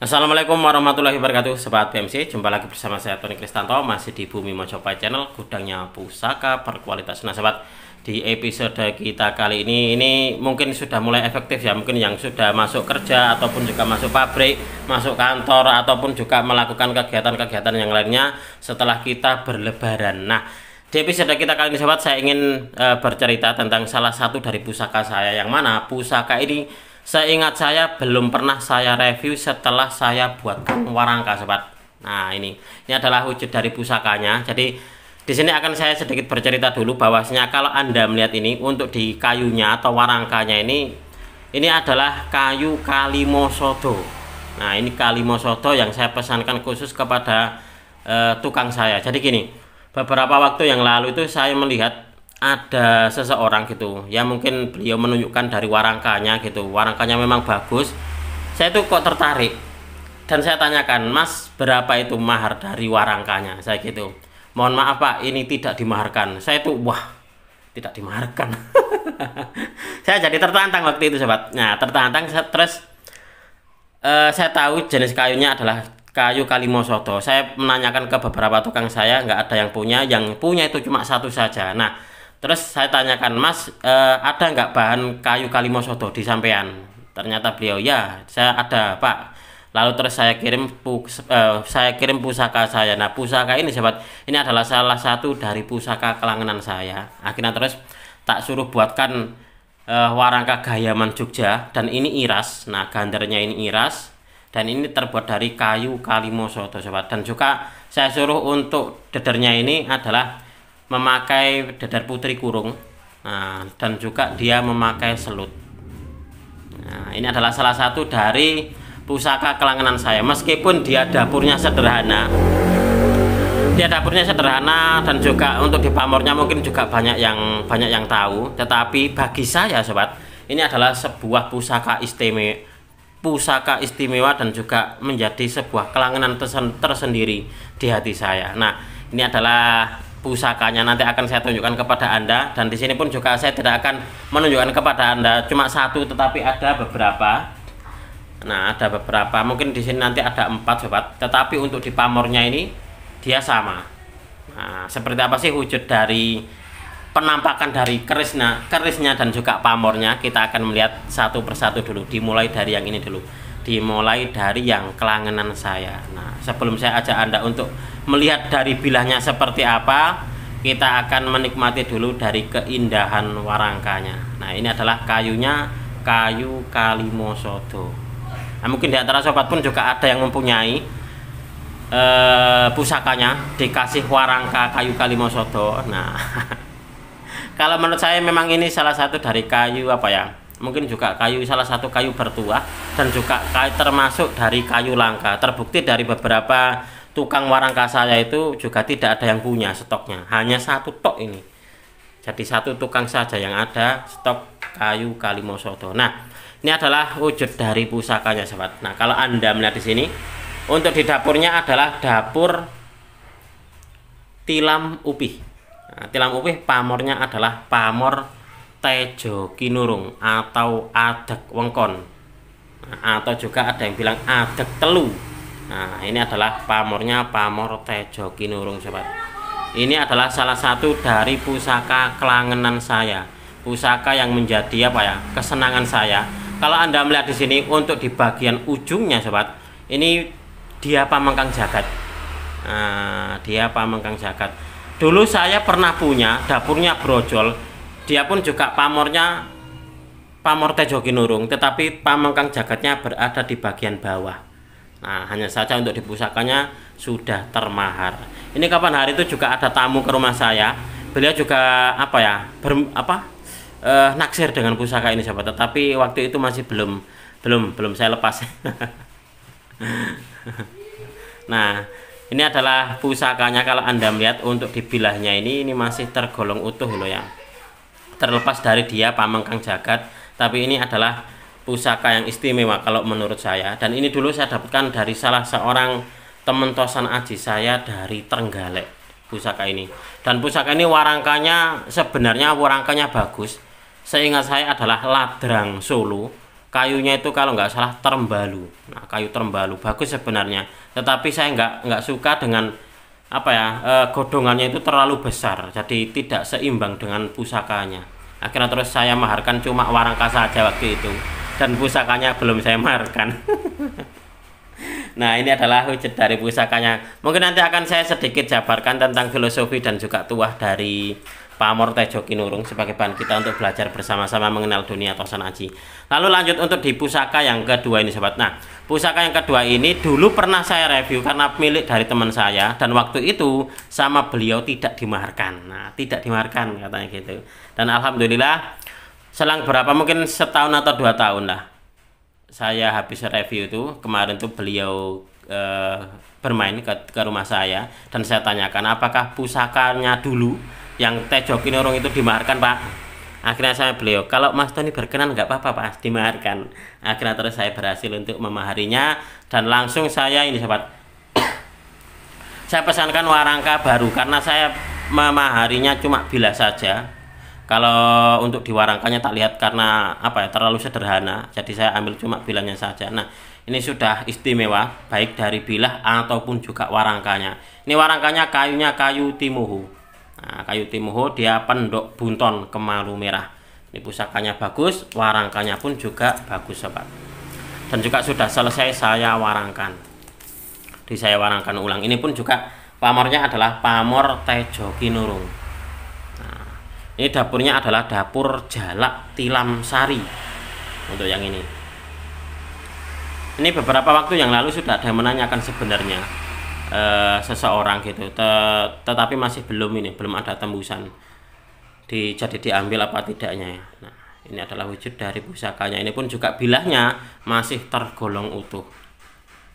Assalamualaikum warahmatullahi wabarakatuh, Sobat PMC. Jumpa lagi bersama saya Tony Kristanto, masih di Bumi Mojopahit Channel, gudangnya pusaka berkualitas. Nah sobat, di episode kita kali ini mungkin sudah mulai efektif ya. Mungkin yang sudah masuk kerja ataupun juga masuk pabrik, masuk kantor, ataupun juga melakukan kegiatan-kegiatan yang lainnya setelah kita berlebaran. Nah, di episode kita kali ini sobat, saya ingin bercerita tentang salah satu dari pusaka saya, yang mana pusaka ini seingat saya belum pernah saya review setelah saya buatkan warangka sobat. Nah ini adalah wujud dari pusakanya. Jadi di sini akan saya sedikit bercerita dulu bahwasanya kalau Anda melihat ini untuk di kayunya atau warangkanya ini adalah kayu kalimosodo. Nah ini kalimosodo yang saya pesankan khusus kepada tukang saya. Jadi gini, beberapa waktu yang lalu itu saya melihat ada seseorang gitu ya, mungkin beliau menunjukkan dari warangkanya gitu, warangkanya memang bagus. Saya tuh kok tertarik dan saya tanyakan, Mas berapa itu mahar dari warangkanya, saya gitu. Mohon maaf Pak, ini tidak dimaharkan. Saya tuh wah, tidak dimaharkan. Saya jadi tertantang waktu itu sobat. Nah tertantang terus saya tahu jenis kayunya adalah kayu kalimosodo. Saya menanyakan ke beberapa tukang saya, nggak ada yang punya itu cuma satu saja. Nah terus saya tanyakan, Mas ada nggak bahan kayu kalimosodo di sampean? Ternyata beliau, ya saya ada Pak. Lalu terus saya kirim pusaka saya. Nah pusaka ini sobat, ini adalah salah satu dari pusaka kelangenan saya. Akhirnya terus tak suruh buatkan warangka Gayaman Jogja, dan ini iras. Nah gandarnya ini iras dan ini terbuat dari kayu kalimosodo sobat. Dan juga saya suruh untuk dedernya ini adalah memakai dadar putri kurung. Nah, dan juga dia memakai selut. Nah, ini adalah salah satu dari pusaka kelangenan saya. Meskipun dia dapurnya sederhana, dan juga untuk di pamornya mungkin juga banyak yang tahu. Tetapi bagi saya sobat, ini adalah sebuah pusaka istimewa dan juga menjadi sebuah kelangenan tersendiri di hati saya. Nah, ini adalah pusakanya, nanti akan saya tunjukkan kepada Anda, dan di sini pun juga saya tidak akan menunjukkan kepada Anda cuma satu, tetapi ada beberapa. Nah ada beberapa, mungkin di sini nanti ada 4 sobat, tetapi untuk di pamornya ini dia sama. Nah seperti apa sih wujud dari penampakan dari kerisnya dan juga pamornya, kita akan melihat satu persatu dulu. Dimulai dari yang ini dulu, dimulai dari yang kelangenan saya. Nah sebelum saya ajak Anda untuk melihat dari bilahnya seperti apa, kita akan menikmati dulu dari keindahan warangkanya. Nah ini adalah kayunya, kayu kalimosodo. Nah mungkin di antara sobat pun juga ada yang mempunyai pusakanya dikasih warangka kayu kalimosodo. Nah kalau menurut saya memang ini salah satu dari kayu apa ya, mungkin juga salah satu kayu bertuah, dan juga termasuk dari kayu langka. Terbukti dari beberapa tukang warangka saya itu juga tidak ada yang punya stoknya, hanya satu tok ini. Jadi satu tukang saja yang ada stok kayu kalimosodo. Nah ini adalah wujud dari pusakanya sobat. Nah kalau Anda melihat di sini, untuk di dapurnya adalah dapur tilam upih. Nah, tilam upih pamornya adalah pamor tejo kinurung atau adek wengkon. Nah, atau juga ada yang bilang adek telu. Nah ini adalah pamornya pamor tejo kinurung sobat. Ini adalah salah satu dari pusaka kelangenan saya, pusaka yang menjadi apa ya, kesenangan saya. Kalau Anda melihat di sini untuk di bagian ujungnya sobat, ini dia pamengkang jagat. Nah dia pamengkang jagat. Dulu saya pernah punya, dapurnya brojol. Dia pun juga pamornya pamor tejo kinurung, tetapi pamengkang jagatnya berada di bagian bawah. Nah hanya saja untuk di pusakanya sudah termahar. Ini kapan hari itu juga ada tamu ke rumah saya, beliau juga apa ya, naksir dengan pusaka ini sahabat, tetapi waktu itu masih belum saya lepas. Nah ini adalah pusakanya. Kalau Anda melihat untuk di bilahnya ini masih tergolong utuh loh ya, terlepas dari dia pamengkang jagat, tapi ini adalah pusaka yang istimewa kalau menurut saya. Dan ini dulu saya dapatkan dari salah seorang teman tosan aji saya dari Trenggalek, pusaka ini. Dan pusaka ini sebenarnya warangkanya bagus. Seingat saya adalah Ladrang Solo kayunya itu kalau nggak salah terembalu. Nah, kayu terembalu bagus sebenarnya, tetapi saya nggak suka dengan apa ya, godongannya itu terlalu besar, jadi tidak seimbang dengan pusakanya. Akhirnya terus saya maharkan cuma warangka saja waktu itu, dan pusakanya belum saya maharkan. Nah, ini adalah wujud dari pusakanya. Mungkin nanti akan saya sedikit jabarkan tentang filosofi dan juga tuah dari Pamor Tejo Kinurung sebagai bahan kita untuk belajar bersama-sama mengenal dunia tosan aji. Lalu lanjut untuk di pusaka yang kedua ini sobat. Nah, pusaka yang kedua ini dulu pernah saya review karena milik dari teman saya, dan waktu itu sama beliau tidak dimaharkan. Nah, tidak dimaharkan katanya gitu. Dan alhamdulillah selang berapa, mungkin setahun atau 2 tahun lah, saya habis review itu. Kemarin tuh beliau bermain ke rumah saya, dan saya tanyakan apakah pusakanya dulu yang Tejo Kinurung itu dimaharkan Pak. Akhirnya saya beliau, kalau Mas Tony berkenan nggak apa-apa Pak, dimaharkan. Akhirnya terus saya berhasil untuk memaharinya, dan langsung saya ini sobat, saya pesankan warangka baru karena saya memaharinya cuma bila saja. Kalau untuk di warangkanya tak lihat karena apa ya, terlalu sederhana, jadi saya ambil cuma bilanya saja. Nah, ini sudah istimewa baik dari bilah ataupun juga warangkanya. Ini warangkanya kayunya kayu timuhu. Nah, kayu timuhu, dia pendok bunton kemalu merah. Ini pusakanya bagus, warangkanya pun juga bagus sobat. Dan juga sudah selesai saya warangkan. Saya warangkan ulang. Ini pun juga pamornya adalah Pamor Tejo Kinurung. Nah, ini dapurnya adalah dapur Jalak Tilam Sari untuk yang ini. Ini beberapa waktu yang lalu sudah ada yang menanyakan sebenarnya seseorang gitu, tetapi masih belum ada tembusan jadi diambil apa tidaknya ya. Nah, ini adalah wujud dari pusakanya. Ini pun juga bilahnya masih tergolong utuh.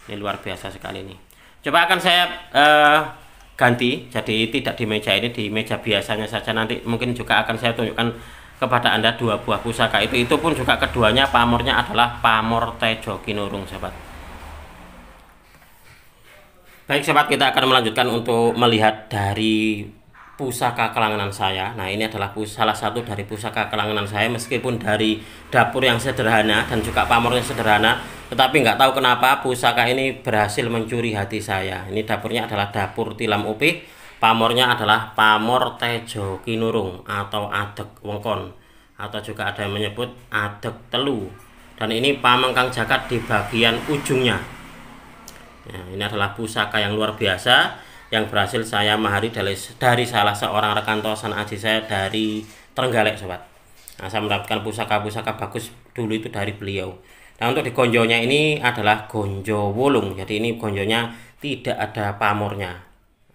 Ini luar biasa sekali ini. Coba akan saya ganti, jadi tidak di meja ini, di meja biasanya saja. Nanti mungkin juga akan saya tunjukkan kepada Anda 2 buah pusaka itu pun juga keduanya pamornya adalah Pamor Tejo Kinurung sobat. Baik sobat, kita akan melanjutkan untuk melihat dari pusaka kelangenan saya. Nah, ini adalah salah satu dari pusaka kelangenan saya, meskipun dari dapur yang sederhana dan juga pamornya sederhana, tetapi nggak tahu kenapa pusaka ini berhasil mencuri hati saya. Ini dapurnya adalah dapur tilam upih, pamornya adalah Pamor Tejo Kinurung atau adek wengkon, atau juga ada yang menyebut adek telu. Dan ini pamengkang jagat di bagian ujungnya. Nah, ini adalah pusaka yang luar biasa yang berhasil saya mahari dari salah seorang rekan tosan aji saya dari Trenggalek sobat. Nah, saya mendapatkan pusaka-pusaka bagus dulu itu dari beliau. Nah, untuk di gonjonya ini adalah gonjo wolung, jadi ini gonjonya tidak ada pamornya.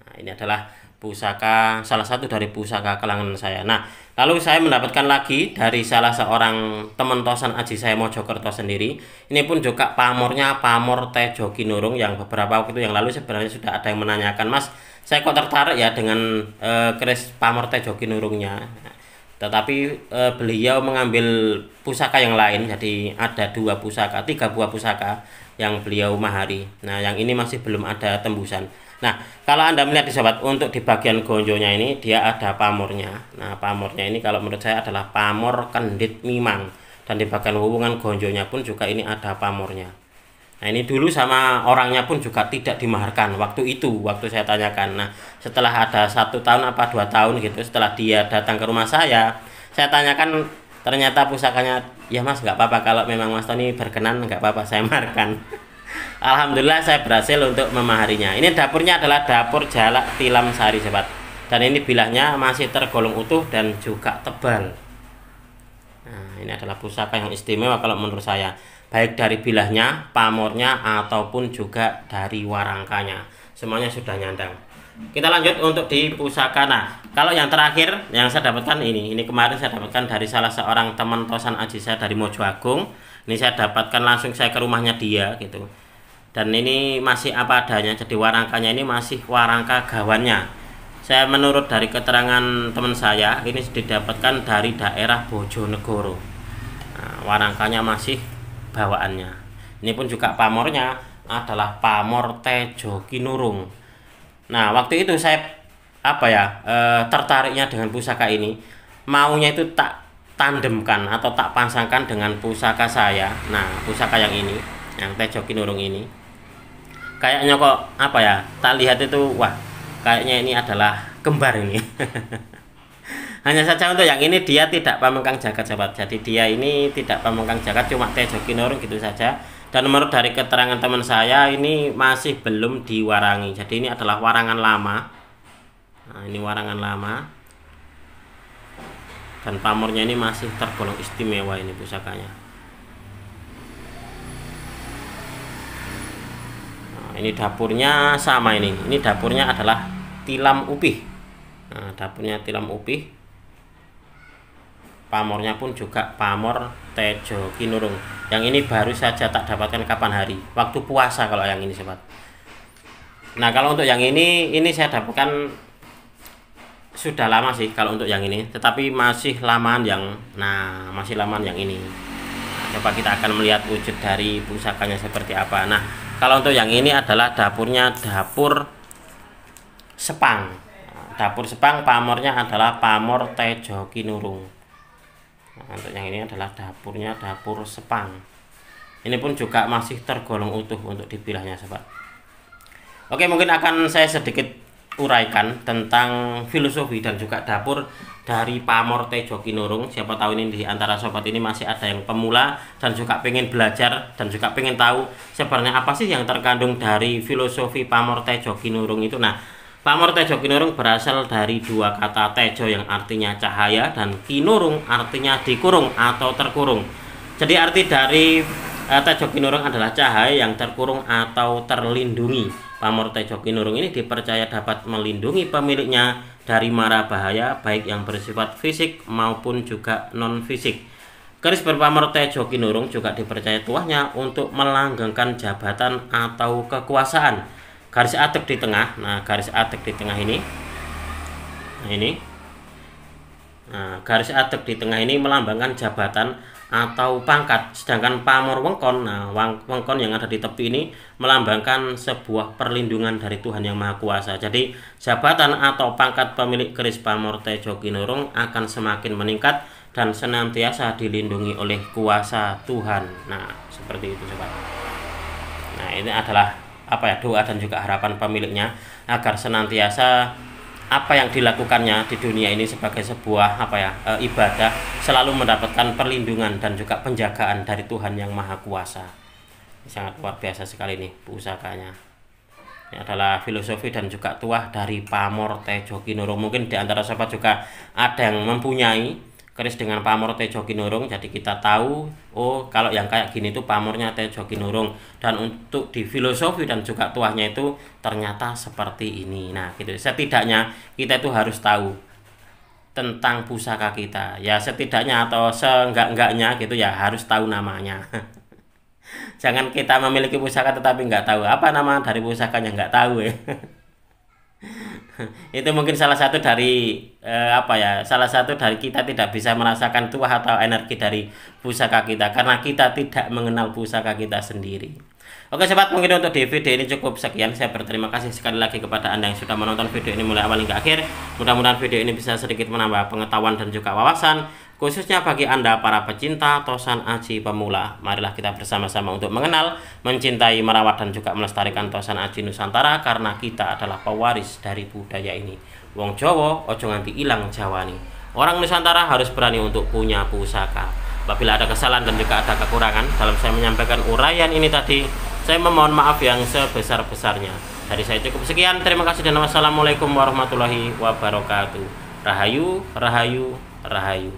Nah, ini adalah pusaka, salah satu dari pusaka kelangenan saya. Nah, lalu saya mendapatkan lagi dari salah seorang teman tosan aji saya Mojokerto sendiri. Ini pun juga pamornya Pamor Tejo Kinurung, yang beberapa waktu yang lalu sebenarnya sudah ada yang menanyakan, Mas, saya kok tertarik ya dengan keris Pamor Tejo Kinurungnya. Tetapi beliau mengambil pusaka yang lain, jadi ada 3 buah pusaka yang beliau mahari. Nah, yang ini masih belum ada tembusan. Nah, kalau Anda melihat di sobat, untuk di bagian gonjonya ini dia ada pamornya. Nah, pamornya ini kalau menurut saya adalah Pamor Kendit Mimang, dan di bagian hubungan gonjonya pun juga ini ada pamornya. Nah, ini dulu sama orangnya pun juga tidak dimaharkan waktu itu, waktu saya tanyakan. Nah, setelah ada 1 tahun apa 2 tahun gitu, setelah dia datang ke rumah saya tanyakan, ternyata pusakanya, ya Mas, nggak apa-apa, kalau memang Mas Tony berkenan nggak apa-apa saya maharkan. Alhamdulillah saya berhasil untuk memaharinya. Ini dapurnya adalah dapur Jalak Tilam Sari sobat, dan ini bilahnya masih tergolong utuh dan juga tebal. Nah, ini adalah pusaka yang istimewa kalau menurut saya, baik dari bilahnya, pamornya, ataupun juga dari warangkanya, semuanya sudah nyandang. Kita lanjut untuk di pusaka. Nah, kalau yang terakhir yang saya dapatkan ini kemarin saya dapatkan dari salah seorang teman tosan aji saya dari Mojo Agung. Ini saya dapatkan langsung saya ke rumahnya dia gitu. Dan ini masih apa adanya, jadi warangkanya ini masih warangka gawannya. Saya menurut dari keterangan teman saya, ini didapatkan dari daerah Bojonegoro. Nah, warangkanya masih bawaannya. Ini pun juga pamornya adalah Pamor Tejo Kinurung. Nah, waktu itu saya tertariknya dengan pusaka ini, maunya itu tak tandemkan atau tak pasangkan dengan pusaka saya. Nah, pusaka yang ini, yang Tejo Kinurung ini, kayaknya kok apa ya? Tak lihat itu, wah, kayaknya ini adalah kembar ini. Hanya saja untuk yang ini dia tidak pamengkang jagat sahabat. Jadi dia ini tidak pamengkang jagat, cuma Tejo Kinurung gitu saja. Dan menurut dari keterangan teman saya ini masih belum diwarangi. Jadi ini adalah warangan lama. Nah, ini warangan lama. Dan pamornya ini masih tergolong istimewa ini pusakanya. Nah, ini dapurnya sama ini. Ini dapurnya adalah tilam upih. Nah, dapurnya tilam upih. Pamornya pun juga pamor Tejo Kinurung. Yang ini baru saja tak dapatkan kapan hari, waktu puasa kalau yang ini sobat. Nah, kalau untuk yang ini saya dapatkan sudah lama sih kalau untuk yang ini, tetapi masih lamaan yang masih lamaan yang ini. Nah, coba kita akan melihat wujud dari pusakanya seperti apa. Nah, kalau untuk yang ini adalah dapurnya dapur Sepang. Nah, dapur Sepang, pamornya adalah pamor Tejo Kinurung. Nah, untuk yang ini adalah dapurnya dapur Sepang. Ini pun juga masih tergolong utuh untuk dipilahnya sobat. Oke, mungkin akan saya sedikit uraikan tentang filosofi dan juga dapur dari pamor Tejo Kinurung. Siapa tahu ini di antara sobat ini masih ada yang pemula dan juga pengen belajar dan juga pengen tahu sebenarnya apa sih yang terkandung dari filosofi pamor Tejo Kinurung itu. Nah, pamor Tejo Kinurung berasal dari dua kata Tejo yang artinya cahaya dan Kinurung artinya dikurung atau terkurung. Jadi arti dari Tejo Kinurung adalah cahaya yang terkurung atau terlindungi. Pamor Tejo Kinurung ini dipercaya dapat melindungi pemiliknya dari mara bahaya baik yang bersifat fisik maupun juga non fisik. Keris berpamor Tejo Kinurung juga dipercaya tuahnya untuk melanggengkan jabatan atau kekuasaan. Garis atek di tengah, nah garis atek di tengah ini, garis atek di tengah ini melambangkan jabatan atau pangkat, sedangkan pamor wengkon, nah wengkon yang ada di tepi ini melambangkan sebuah perlindungan dari Tuhan Yang Maha Kuasa. Jadi jabatan atau pangkat pemilik keris pamor Tejo Kinurung akan semakin meningkat dan senantiasa dilindungi oleh kuasa Tuhan. Nah, seperti itu sobat. Nah, ini adalah doa dan juga harapan pemiliknya agar senantiasa apa yang dilakukannya di dunia ini sebagai sebuah ibadah selalu mendapatkan perlindungan dan juga penjagaan dari Tuhan Yang Maha Kuasa. Ini sangat luar biasa sekali nih pusakanya. Ini adalah filosofi dan juga tuah dari pamor Tejo Kinurung. Mungkin di antara sobat juga ada yang mempunyai keris dengan pamor Tejo Kinurung, jadi kita tahu kalau yang kayak gini itu pamornya Tejo Kinurung, dan untuk di filosofi dan juga tuahnya itu ternyata seperti ini. Nah gitu, setidaknya kita itu harus tahu tentang pusaka kita ya, setidaknya atau seenggak-enggaknya gitu ya, harus tahu namanya. Jangan kita memiliki pusaka tetapi nggak tahu apa nama dari pusakanya, nggak tahu ya. Itu mungkin salah satu dari salah satu dari kita tidak bisa merasakan tuah atau energi dari pusaka kita karena kita tidak mengenal pusaka kita sendiri. Oke sobat, mungkin untuk di video ini cukup sekian. Saya berterima kasih sekali lagi kepada Anda yang sudah menonton video ini mulai awal hingga akhir. Mudah-mudahan video ini bisa sedikit menambah pengetahuan dan juga wawasan, khususnya bagi Anda para pecinta Tosan Aji pemula. Marilah kita bersama-sama untuk mengenal, mencintai, merawat dan juga melestarikan Tosan Aji Nusantara, karena kita adalah pewaris dari budaya ini. Wong Jawa ojo nganti ilang Jawani. Orang Nusantara harus berani untuk punya pusaka. Apabila ada kesalahan dan juga ada kekurangan dalam saya menyampaikan uraian ini tadi, saya memohon maaf yang sebesar-besarnya. Dari saya cukup sekian. Terima kasih dan wassalamualaikum warahmatullahi wabarakatuh. Rahayu, rahayu, rahayu.